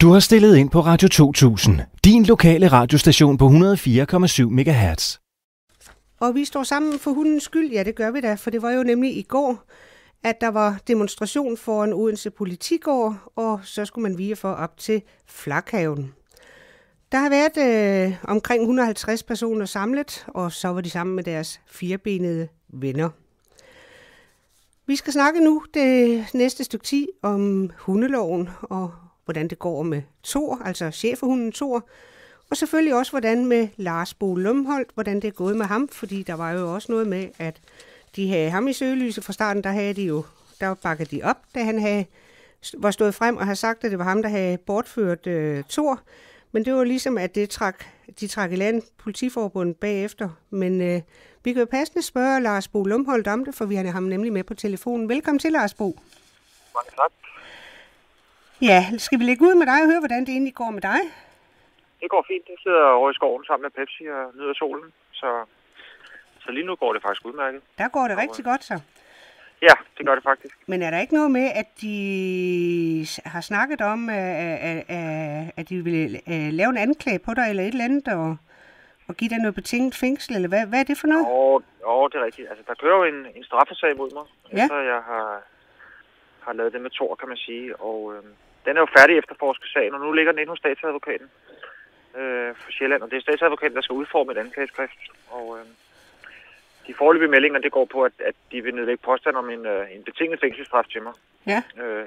Du har stillet ind på Radio 2000, din lokale radiostation på 104,7 MHz. Og vi står sammen for hundens skyld. Ja, det gør vi da, for det var jo nemlig i går, at der var demonstration foran Odense Politigård, og så skulle man vige for op til Flakhaven. Der har været omkring 150 personer samlet, og så var de sammen med deres firebenede venner. Vi skal snakke nu det næste stykke tid om hundeloven, og hvordan det går med Thor, altså schæferhunden Thor, og selvfølgelig også hvordan med Lars Bo Lumholt, hvordan det er gået med ham, fordi der var jo også noget med, at de havde ham i søgelyset fra starten, der bakkede de op, da han var stået frem og havde sagt, at det var ham, der havde bortført Thor. Men det var ligesom, at de trak i land Politiforbundet bagefter. Men vi kan jo passende spørge Lars Bo Lumholt om det, for vi har ham nemlig med på telefonen. Velkommen til, Lars Bo. Mange tak. Ja, skal vi lægge ud med dig og høre, hvordan det egentlig går med dig? Det går fint. Jeg sidder over i skoven sammen med Pepsi og nyder solen. Så lige nu går det faktisk udmærket. Der går det rigtig godt, så. Ja, det gør det faktisk. Men er der ikke noget med, at de har snakket om, at de vil lave en anklage på dig eller et eller andet, og give dig noget betinget fængsel, eller hvad er det for noget? Jo, det er rigtigt. Altså, der kører jo en straffesag mod mig, ja. Efter jeg har lavet det med Thor, kan man sige. Og den er jo færdig efterforsket sagen, og nu ligger den inde hos statsadvokaten for Sjælland. Og det er statsadvokaten, der skal udforme et anklageskrift. Og de foreløbige meldinger, det går på, at de vil nedlægge påstand om en betinget fængselsstraf til mig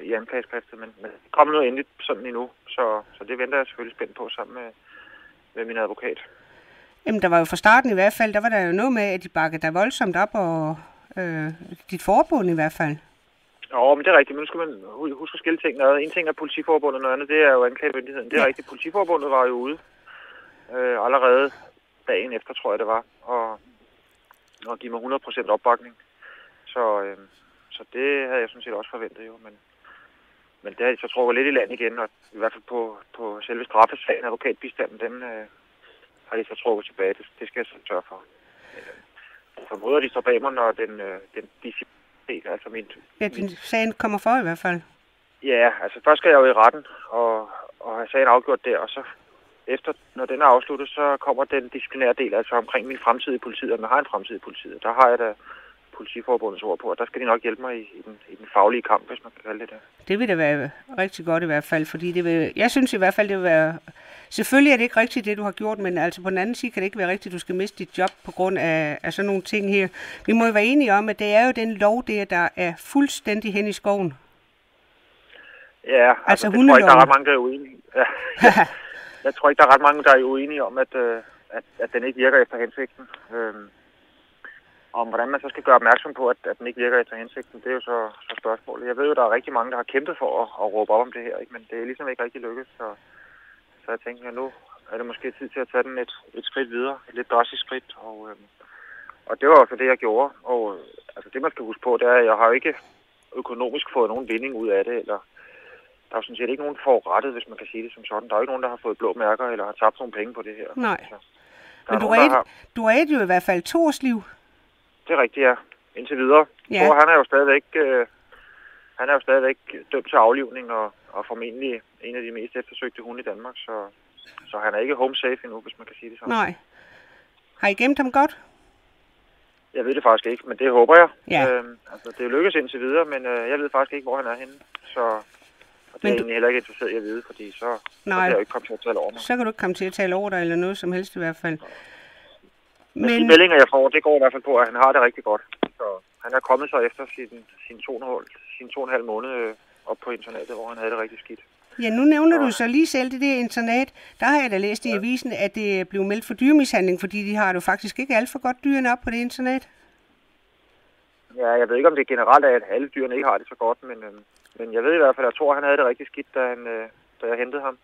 i anklageskriftet. Men det kommer noget endeligt sådan endnu, så det venter jeg selvfølgelig spændt på sammen med min advokat. Jamen, der var jo fra starten i hvert fald, der var der jo noget med, at de bakkede dig voldsomt op, og dit forbund i hvert fald. Jo, men det er rigtigt. Men nu skal man huske at skille ting. En ting er Politiforbundet, noget andet, det er jo anklagemyndigheden. Det er rigtigt. Politiforbundet var jo ude allerede dagen efter, tror jeg det var, og give mig 100% opbakning. Så det havde jeg sådan set også forventet jo. Men det har de så trukket lidt i land igen, og i hvert fald på selve straffesagen, advokatbistanden, den har de så trukket tilbage. Det skal jeg så sørge for. Jeg formoder, de står bag mig, når den altså din sagen kommer for i hvert fald. Ja, altså først skal jeg jo i retten og have sagen afgjort der, og så efter, når den er afsluttet, så kommer den disciplinære del, altså omkring min fremtid i politiet, og man har en fremtid i politiet. Der har jeg da Politiforbundets ord på, og der skal de nok hjælpe mig i den faglige kamp, hvis man kan kalde det det. Det vil da være rigtig godt i hvert fald, fordi jeg synes i hvert fald, det vil være. Selvfølgelig er det ikke rigtigt, det du har gjort, men altså på den anden side kan det ikke være rigtigt, at du skal miste dit job på grund af sådan nogle ting her. Vi må jo være enige om, at det er jo den lov der er fuldstændig hen i skoven. Ja, altså det tror jeg ikke, der er ret mange, der er uenige. Ja. Jeg tror ikke, der er ret mange, der er uenige om, at den ikke virker efter hensigten. Om hvordan man så skal gøre opmærksom på, at den ikke virker efter hensigten, det er jo så spørgsmålet. Jeg ved jo, der er rigtig mange, der har kæmpet for at råbe op om det her, ikke? Men det er ligesom ikke rigtig lykkedes. Så jeg tænker, at nu er det måske tid til at tage den et skridt videre, et lidt drastisk skridt. Og det var også det, jeg gjorde. Og altså det, man skal huske på, det er, at jeg har jo ikke økonomisk fået nogen vinding ud af det, eller der er jo sådan set ikke nogen forurettet, hvis man kan sige det som sådan. Der er jo ikke nogen, der har fået blå mærker, eller har tabt nogle penge på det her. Nej. Men du er jo i hvert fald Thors liv. Det er rigtigt, ja. Indtil videre. Ja. Thor, han er jo stadigvæk dømt til aflivning, og formentlig en af de mest eftersøgte hunde i Danmark, så han er ikke home safe endnu, hvis man kan sige det sådan. Nej. Har I gemt ham godt? Jeg ved det faktisk ikke, men det håber jeg. Ja. Altså, det er lykkes indtil videre, men jeg ved faktisk ikke, hvor han er henne. Og det er egentlig heller ikke interesseret i at vide, fordi så kan jeg jo ikke komme til at tale over mig. Så kan du ikke komme til at tale over dig, eller noget som helst i hvert fald. Men de meldinger, jeg får, det går i hvert fald på, at han har det rigtig godt. Så han er kommet så efter sin 2,5 måned op på internatet, hvor han havde det rigtig skidt. Ja, nu nævner du så lige selv det der internat. Der har jeg da læst i avisen, at det blev meldt for dyremishandling, fordi de har jo faktisk ikke alt for godt dyrene op på det internat. Ja, jeg ved ikke, om det generelt er, at alle dyrene ikke har det så godt, men jeg ved i hvert fald, at jeg tror, han havde det rigtig skidt, da jeg hentede ham.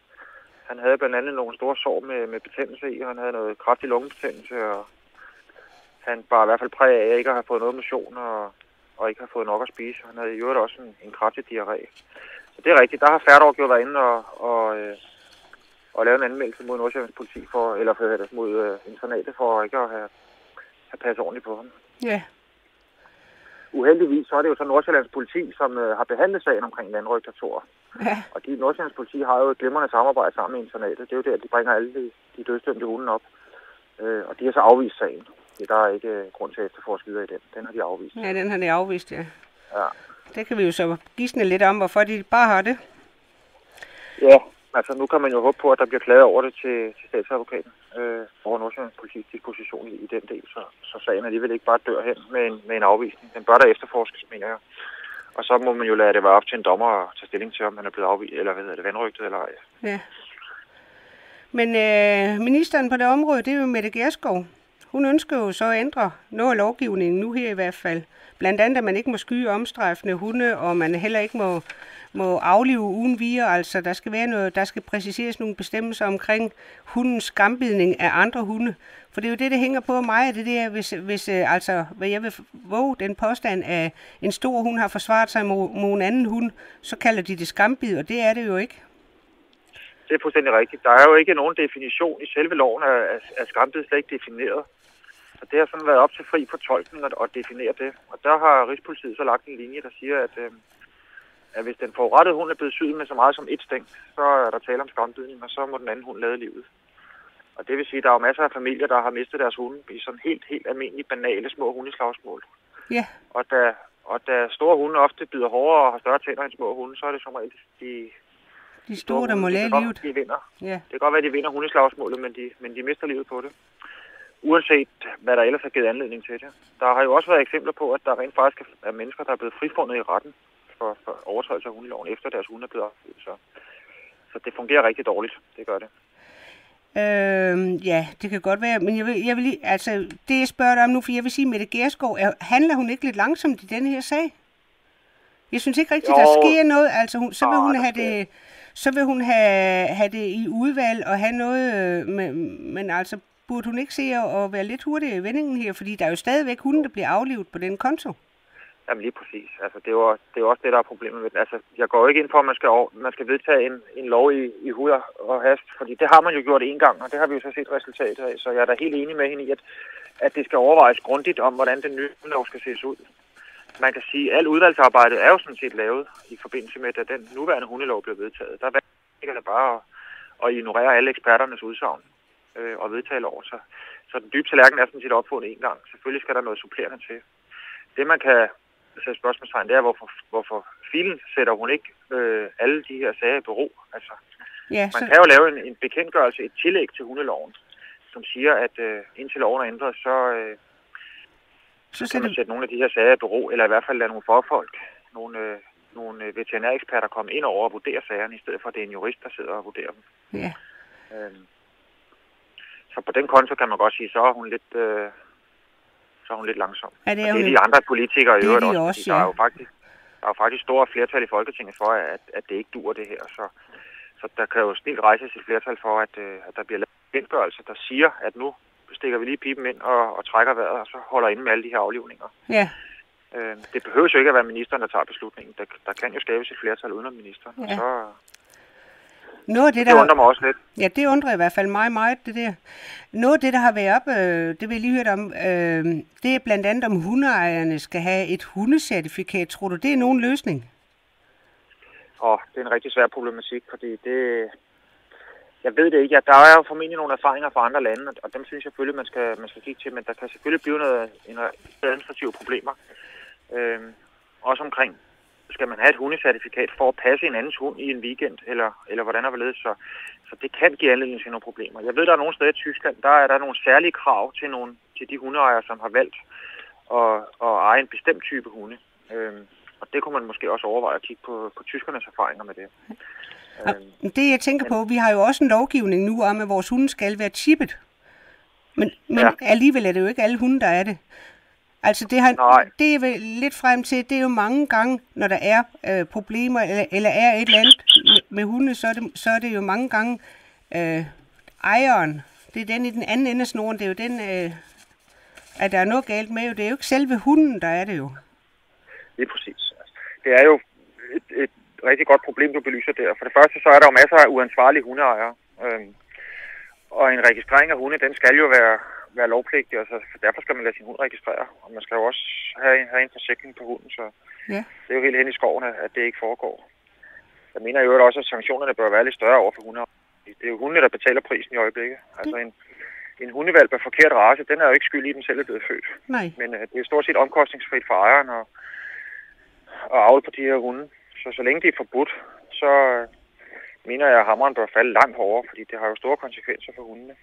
Han havde blandt andet nogle store sår med betændelse i, og han havde noget kraftig lungebetændelse, og han bare i hvert fald præg af ikke at have fået noget motion og ikke har fået nok at spise. Han havde i øvrigt også en kraftig diarré. Så det er rigtigt. Der har Færderup jo været inde og lavet en anmeldelse mod Nordsjællands politi mod internatet for ikke at have passet ordentligt på ham. Ja. uheldigvis så er det jo så Nordsjællands politi, som har behandlet sagen omkring landrygter Thor. Ja. Og Nordsjællands politi har jo et glimrende samarbejde sammen med internatet. Det er jo der, de bringer alle de dødsdømte hunde op. Og de har så afvist sagen. Der er ikke grund til at efterforske videre i den. Den har de afvist. Ja, den har de afvist, ja. Ja. Det kan vi jo så gisne lidt om, hvorfor de bare har det. Ja, altså nu kan man jo håbe på, at der bliver klaget over det til statsadvokaten for Nordsjællands politis disposition i den del, så sagen alligevel ikke bare dør hen med en afvisning. Den bør der efterforskes, mener jeg. Og så må man jo lade det være op til en dommer at tage stilling til, om han er blevet afvist, eller vandrygtet eller ej. Ja. Men ministeren på det område, det er jo Mette Gjerskov. Hun ønsker jo så at ændre noget af lovgivningen nu her i hvert fald. Blandt andet, at man ikke må skyde omstrejfende hunde, og man heller ikke må aflive uden vire. Altså, der skal præciseres nogle bestemmelser omkring hundens skambidning af andre hunde. For det er jo det hænger på mig, det der, hvis hvad jeg vil våge den påstand, at en stor hund har forsvaret sig mod en anden hund, så kalder de det skambid, og det er det jo ikke. Det er fuldstændig rigtigt. Der er jo ikke nogen definition i selve loven af skambid slet ikke defineret. Så det har sådan været op til fri fortolkning at definere det. Og der har Rigspolitiet så lagt en linje, der siger, at hvis den forurettede hund er blevet syet med så meget som et stænk, så er der tale om skambidning, og så må den anden hund lade livet. Og det vil sige, at der er jo masser af familier, der har mistet deres hunde i sådan helt almindelige, banale, små hundeslagsmål. Ja. Og da store hunde ofte bider hårdere og har større tænder end små hunde, så er det som regel de store, der må lade livet. De vinder. Ja. Det kan godt være, at de vinder hundeslagsmålet, men de mister livet på det. Uanset hvad der ellers har givet anledning til det. Der har jo også været eksempler på, at der rent faktisk er mennesker, der er blevet frifundet i retten for overtrædelse af hundeloven, efter deres hunde er blevet afgivet. Så det fungerer rigtig dårligt. Det gør det. Ja, det kan godt være, men jeg vil lige, altså det jeg spørger dig om nu, for jeg vil sige, Mette Gjerskov, handler hun ikke lidt langsomt i denne her sag? Jeg synes ikke rigtigt, der sker noget. Altså så vil hun have det i udvalg og have noget, men altså burde hun ikke se at være lidt hurtigere i vendingen her, fordi der er jo stadigvæk hunde, der bliver aflivet på den konto. Jamen lige præcis. Altså det er jo også det, der er problemet med det. Altså jeg går ikke ind for, at man skal vedtage en lov i hud og hast, fordi det har man jo gjort en gang, og det har vi jo så set resultatet af. Så jeg er da helt enig med hende i, at det skal overvejes grundigt om, hvordan den nye lov skal ses ud. Man kan sige, at alt udvalgsarbejdet er jo sådan set lavet i forbindelse med, at den nuværende hundelov blev vedtaget. Der er det bare at ignorere alle eksperternes udsagn og vedtage loven. Så den dybe tallerken er sådan set opfundet en gang. Selvfølgelig skal der noget supplerende til. Det man kan sætte spørgsmålstegn, det er, hvorfor filen sætter hun ikke alle de her sager i bero. Altså, man kan jo lave en bekendtgørelse, et tillæg til hundeloven, som siger, at indtil loven er ændret, så kan man sætte nogle af de her sager i bero, eller i hvert fald lade nogle fagfolk, nogle veterinæreksperter komme ind over og vurdere sagerne, i stedet for at det er en jurist, der sidder og vurderer dem. Ja. Så på den konto kan man godt sige, så er hun lidt langsom. Ja, det er de andre politikere i øvrigt også. Ja. Der er jo faktisk store flertal i Folketinget for, at det ikke duer det her. Så der kan jo snilt rejses et flertal for, at der bliver lavet en indgørelse, der siger, at nu stikker vi lige pipen ind og trækker vejret, og så holder inde med alle de her aflivninger. Ja. Det behøver jo ikke at være ministeren, der tager beslutningen. Der kan jo skabes et flertal uden om ministeren. Ja. Så det undrer mig også lidt. Ja, det undrer i hvert fald mig meget, det der. Noget af det, der har været op, det vil jeg lige høre om, det er blandt andet, om hundeejerne skal have et hundecertifikat. Tror du, det er nogen løsning? Det er en rigtig svær problematik, fordi det... Jeg ved det ikke. Ja, der er jo formentlig nogle erfaringer fra andre lande, og dem synes jeg selvfølgelig, man skal kigge til, men der kan selvfølgelig blive nogle administrative problemer. Også omkring, skal man have et hundecertifikat for at passe en andens hund i en weekend, eller hvordan er det? Så det kan give anledning til nogle problemer. Jeg ved, der er nogle steder i Tyskland, der er der nogle særlige krav til de hundeejere, som har valgt at eje en bestemt type hunde. Og det kunne man måske også overveje at kigge på tyskernes erfaringer med det. Det jeg tænker på, vi har jo også en lovgivning nu om, at vores hunde skal være chippet. Men alligevel er det jo ikke alle hunde, der er det. Altså det er vel lidt frem til, det er jo mange gange, når der er problemer, eller er et eller andet med hunde, så er det jo mange gange ejeren. Det er den i den anden ende af snoren, det er jo den, at der er noget galt med. Det er jo ikke selve hunden, der er det jo. Det er præcis. Det er jo et rigtig godt problem, du belyser der. For det første, så er der jo masser af uansvarlige hundeejere. Og en registrering af hunde, den skal jo være lovpligtig, og så derfor skal man lade sin hund registrere. Og man skal jo også have en forsikring på hunden, så det er jo helt hen i skoven, at det ikke foregår. Jeg mener jo også, at sanktionerne bør være lidt større over for hunder. Det er jo hundene, der betaler prisen i øjeblikket. Altså en hundevalp af forkert race, den er jo ikke skyld i, den selv er blevet født. Nej. Men det er stort set omkostningsfrit for ejeren og avle på de her hunde. Så længe de er forbudt, så mener jeg, at hammeren bør falde langt hårdere, fordi det har jo store konsekvenser for hundene.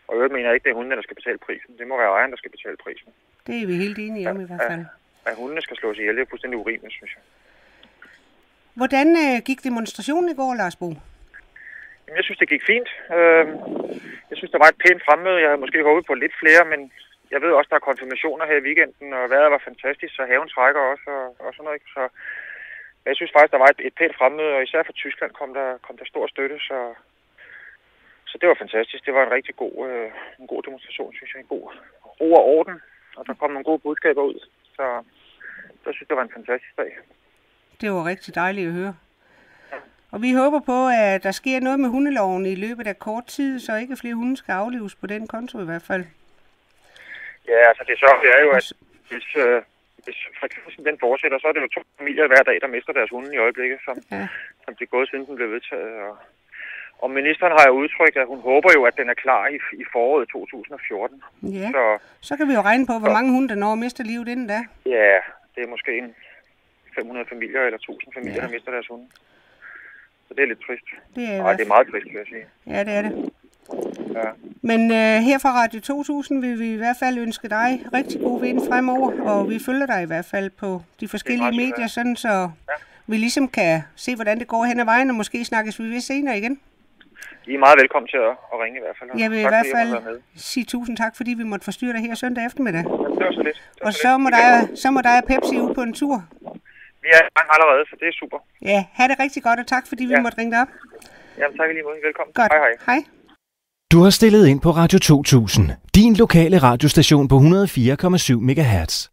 Og jeg mener ikke, det er hundene, der skal betale prisen. Det må være ejeren, der skal betale prisen. Det er vi helt enige om i hvert fald. At hundene skal slås ihjel, det er fuldstændig urimeligt, synes jeg. Hvordan gik demonstrationen i går, Lars Bo? Jamen, jeg synes, det gik fint. Jeg synes, der var et pænt fremmøde. Jeg havde måske håbet på lidt flere, men jeg ved også, der er konfirmationer her i weekenden, og vejret var fantastisk, så haven trækker også og sådan noget. Så jeg synes faktisk, der var et pænt fremmøde, og især fra Tyskland kom der stor støtte, så det var fantastisk. Det var en rigtig god demonstration, synes jeg. En god ro og orden, og der kom nogle gode budskaber ud. Så jeg synes, det var en fantastisk dag. Det var rigtig dejligt at høre. Og vi håber på, at der sker noget med hundeloven i løbet af kort tid, så ikke flere hunde skal aflives på den konto i hvert fald. Ja, altså det sørger er jo, at hvis frekvensen den fortsætter, så er det jo 2 familier hver dag, der mister deres hunde i øjeblikket, som det er gået, siden den blev vedtaget. Og ministeren har jo udtrykt, at hun håber jo, at den er klar i foråret 2014. Ja, så kan vi jo regne på, hvor mange hunde der når at miste livet inden da. Ja, det er måske 500 familier eller 1000 familier, der mister deres hunde. Så det er lidt trist. Det er meget trist, vil jeg sige. Ja, det er det. Ja. Men her fra Radio 2000 vil vi i hvert fald ønske dig rigtig god vind fremover, og vi følger dig i hvert fald på de forskellige medier, sådan så vi ligesom kan se, hvordan det går hen ad vejen, og måske snakkes vi ved senere igen. I er meget velkommen til at ringe i hvert fald. Jeg vil i hvert fald sige tusind tak, fordi vi måtte forstyrre dig her søndag eftermiddag. Det var så lidt. Og så må dig og Pepsi ud på en tur. Vi er i gang allerede, så det er super. Ja, have det rigtig godt, og tak fordi vi måtte ringe dig op. Jamen tak lige måde. Velkommen. Godt. Hej. Du har stillet ind på Radio 2000, din lokale radiostation på 104,7 MHz.